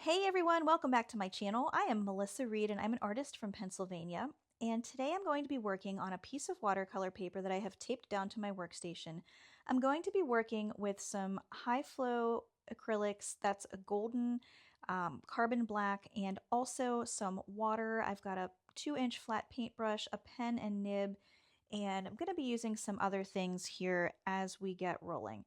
Hey everyone, welcome back to my channel. I am Melissa Reed and I'm an artist from Pennsylvania. And today I'm going to be working on a piece of watercolor paper that I have taped down to my workstation. I'm going to be working with some high flow acrylics, that's a golden carbon black, and also some water. I've got a 2-inch flat paintbrush, a pen and nib, and I'm going to be using some other things here as we get rolling.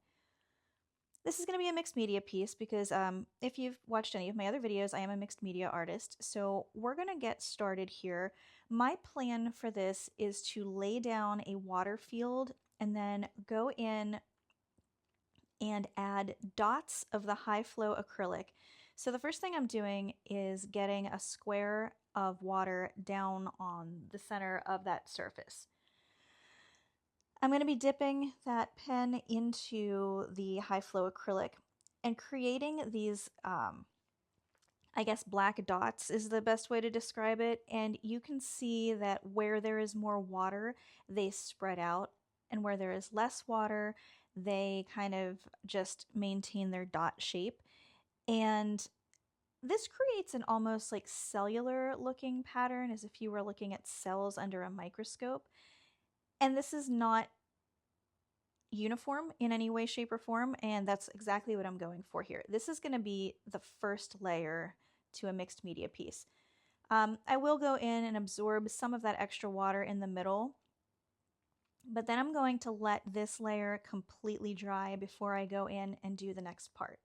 This is going to be a mixed media piece because if you've watched any of my other videos, I am a mixed media artist. So we're going to get started here. My plan for this is to lay down a water field and then go in and add dots of the high flow acrylic. So the first thing I'm doing is getting a square of water down on the center of that surface. I'm going to be dipping that pen into the high flow acrylic and creating these, I guess black dots is the best way to describe it. And you can see that where there is more water, they spread out, and where there is less water, they kind of just maintain their dot shape. And this creates an almost like cellular looking pattern, as if you were looking at cells under a microscope. And this is not uniform in any way, shape, or form, and that's exactly what I'm going for here. This is going to be the first layer to a mixed media piece. I will go in and absorb some of that extra water in the middle, but then I'm going to let this layer completely dry before I go in and do the next part.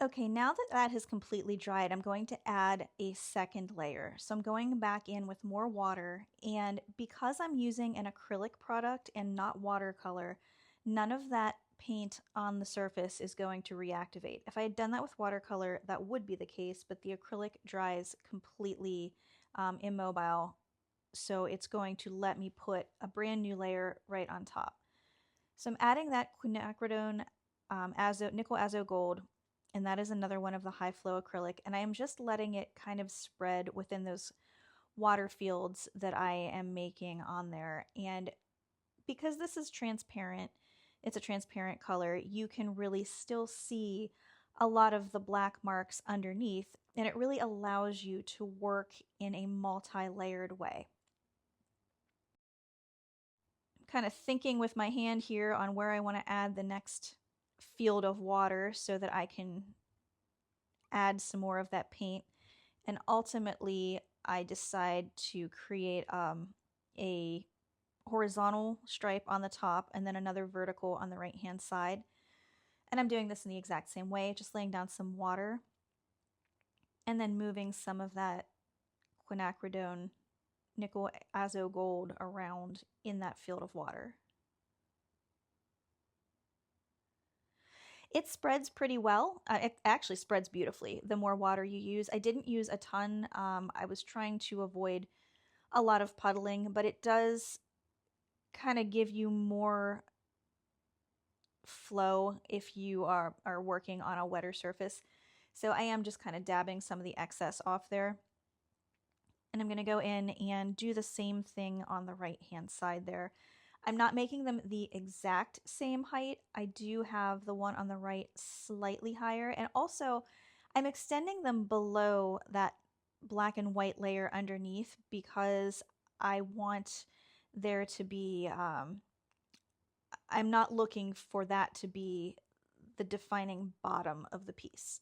Okay, now that that has completely dried, I'm going to add a second layer. So I'm going back in with more water, and because I'm using an acrylic product and not watercolor, none of that paint on the surface is going to reactivate. If I had done that with watercolor, that would be the case, but the acrylic dries completely immobile, so it's going to let me put a brand new layer right on top. So I'm adding that Quinacridone nickel azo gold, and that is another one of the high flow acrylic, and I am just letting it kind of spread within those water fields that I am making on there. And because this is transparent, it's a transparent color, you can really still see a lot of the black marks underneath, and it really allows you to work in a multi-layered way. Kind of thinking with my hand here on where I want to add the next field of water so that I can add some more of that paint. And ultimately, I decide to create a horizontal stripe on the top and then another vertical on the right hand side. And I'm doing this in the exact same way, just laying down some water and then moving some of that quinacridone nickel azo gold around in that field of water. It spreads pretty well. It actually spreads beautifully the more water you use. I didn't use a ton. I was trying to avoid a lot of puddling, but it does kind of give you more flow if you are working on a wetter surface. So I am just kind of dabbing some of the excess off there. And I'm going to go in and do the same thing on the right hand side there. I'm not making them the exact same height. I do have the one on the right slightly higher, and also I'm extending them below that black and white layer underneath because I want there to be, I'm not looking for that to be the defining bottom of the piece.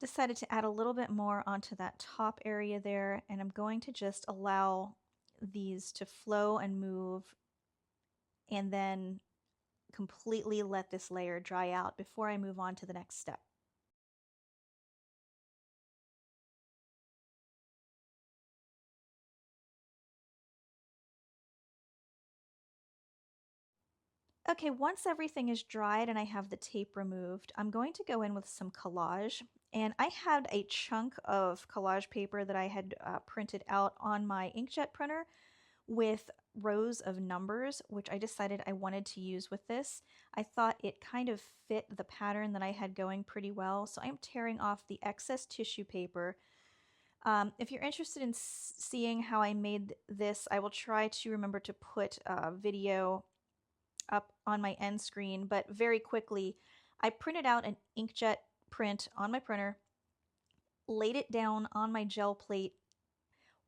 Decided to add a little bit more onto that top area there, and I'm going to just allow these to flow and move and then completely let this layer dry out before I move on to the next step. Okay, once everything is dried and I have the tape removed, I'm going to go in with some collage, and I had a chunk of collage paper that I had printed out on my inkjet printer with rows of numbers, which I decided I wanted to use with this. I thought it kind of fit the pattern that I had going pretty well, so I'm tearing off the excess tissue paper. If you're interested in seeing how I made this, I will try to remember to put a video up on my end screen, but very quickly, I printed out an inkjet print on my printer, laid it down on my gel plate,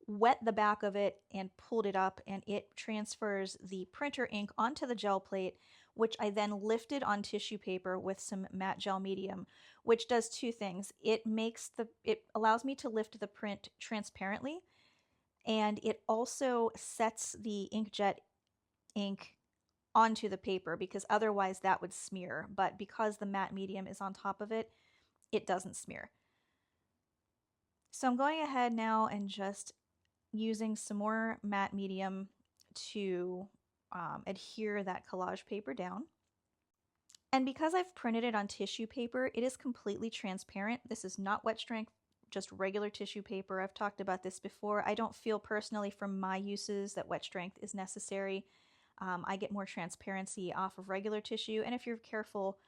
wet the back of it, and pulled it up, and it transfers the printer ink onto the gel plate, which I then lifted on tissue paper with some matte gel medium, which does two things. It allows me to lift the print transparently, and it also sets the inkjet ink onto the paper, because otherwise that would smear, but because the matte medium is on top of it, it doesn't smear. So I'm going ahead now and just using some more matte medium to adhere that collage paper down. And because I've printed it on tissue paper, it is completely transparent. This is not wet strength, just regular tissue paper. I've talked about this before. I don't feel personally from my uses that wet strength is necessary. I get more transparency off of regular tissue, and if you're careful,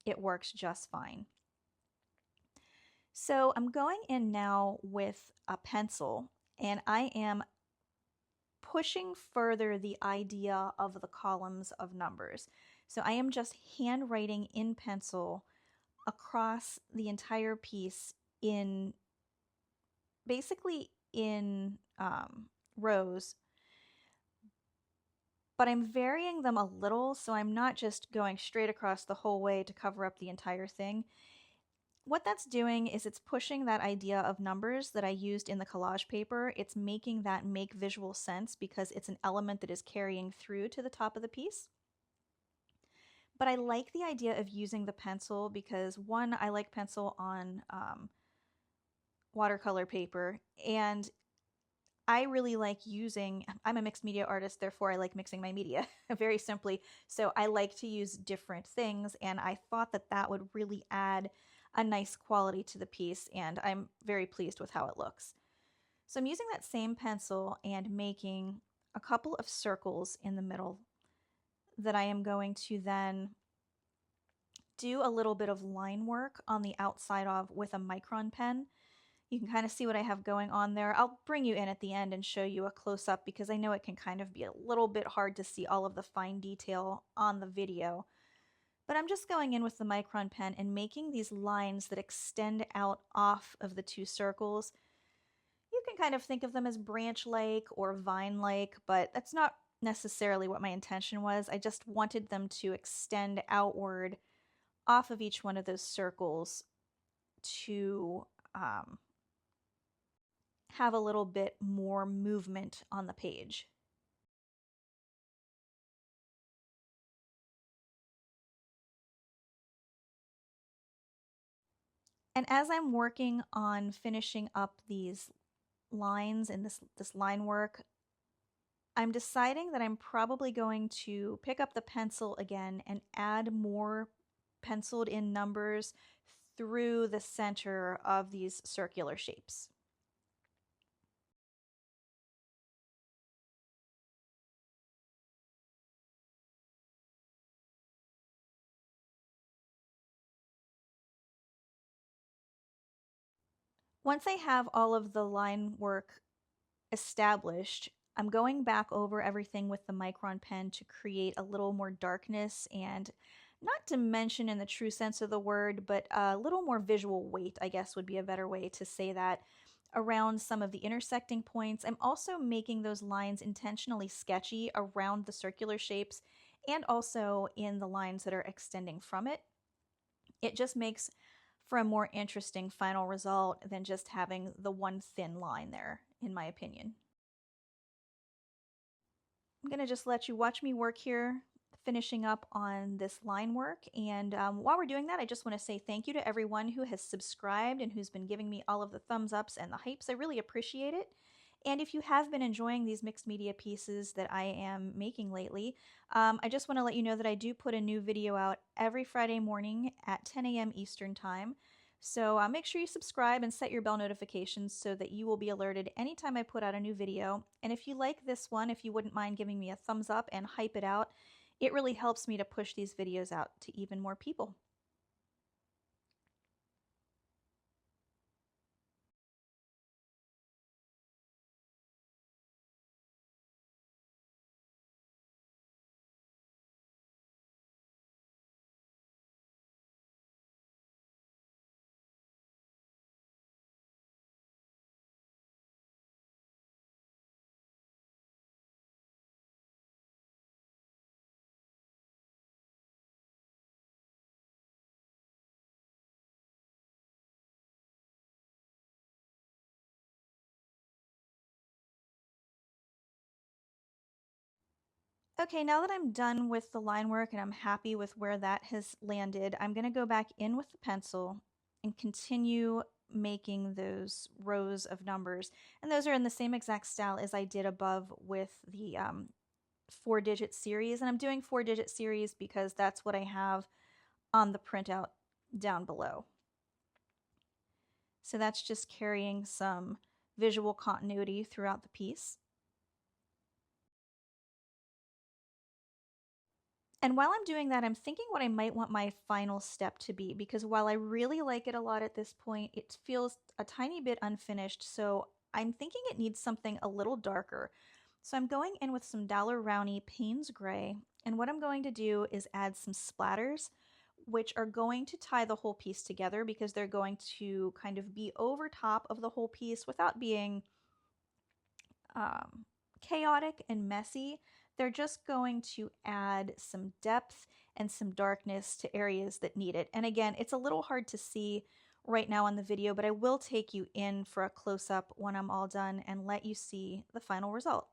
it works just fine. So I'm going in now with a pencil, and I am pushing further the idea of the columns of numbers. So I am just handwriting in pencil across the entire piece basically in rows, but I'm varying them a little, so I'm not just going straight across the whole way to cover up the entire thing. What that's doing is it's pushing that idea of numbers that I used in the collage paper. It's making that make visual sense because it's an element that is carrying through to the top of the piece. But I like the idea of using the pencil because, one, I like pencil on watercolor paper, and I really like I'm a mixed media artist, therefore I like mixing my media, very simply. So I like to use different things, and I thought that that would really add a nice quality to the piece, and I'm very pleased with how it looks. So I'm using that same pencil and making a couple of circles in the middle that I am going to then do a little bit of line work on the outside of with a micron pen. You can kind of see what I have going on there. I'll bring you in at the end and show you a close-up because I know it can kind of be a little bit hard to see all of the fine detail on the video. But I'm just going in with the micron pen and making these lines that extend out off of the two circles. You can kind of think of them as branch-like or vine-like, but that's not necessarily what my intention was. I just wanted them to extend outward off of each one of those circles to have a little bit more movement on the page. And as I'm working on finishing up these lines and this line work, I'm deciding that I'm probably going to pick up the pencil again and add more penciled in numbers through the center of these circular shapes. Once I have all of the line work established, I'm going back over everything with the micron pen to create a little more darkness and not dimension in the true sense of the word, but a little more visual weight, I guess would be a better way to say that, around some of the intersecting points. I'm also making those lines intentionally sketchy around the circular shapes and also in the lines that are extending from it. It just makes for a more interesting final result than just having the one thin line there, in my opinion. I'm going to just let you watch me work here, finishing up on this line work. And while we're doing that, I just want to say thank you to everyone who has subscribed and who's been giving me all of the thumbs ups and the hypes. I really appreciate it. And if you have been enjoying these mixed media pieces that I am making lately, I just want to let you know that I do put a new video out every Friday morning at 10 a.m. Eastern Time. So make sure you subscribe and set your bell notifications so that you will be alerted anytime I put out a new video. And if you like this one, if you wouldn't mind giving me a thumbs up and hype it out, it really helps me to push these videos out to even more people. Okay, now that I'm done with the line work and I'm happy with where that has landed, I'm going to go back in with the pencil and continue making those rows of numbers. And those are in the same exact style as I did above with the 4-digit series. And I'm doing 4-digit series because that's what I have on the printout down below. So that's just carrying some visual continuity throughout the piece. And while I'm doing that, I'm thinking what I might want my final step to be, because while I really like it a lot at this point, it feels a tiny bit unfinished, so I'm thinking it needs something a little darker. So I'm going in with some Rowney Payne's Gray, and what I'm going to do is add some splatters, which are going to tie the whole piece together because they're going to kind of be over top of the whole piece without being chaotic and messy. They're just going to add some depth and some darkness to areas that need it. And again, it's a little hard to see right now on the video, but I will take you in for a close-up when I'm all done and let you see the final result.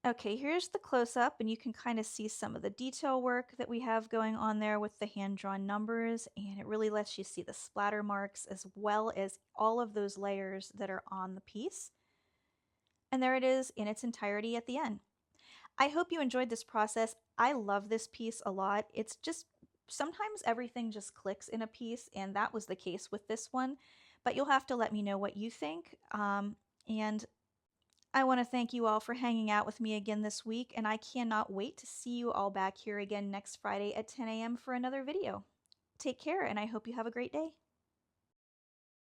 Okay, here's the close-up, and you can kind of see some of the detail work that we have going on there with the hand-drawn numbers, and it really lets you see the splatter marks as well as all of those layers that are on the piece. And there it is in its entirety at the end. I hope you enjoyed this process. I love this piece a lot. It's just sometimes everything just clicks in a piece, and that was the case with this one. But you'll have to let me know what you think. And I want to thank you all for hanging out with me again this week, and I cannot wait to see you all back here again next Friday at 10 a.m. for another video. Take care, and I hope you have a great day.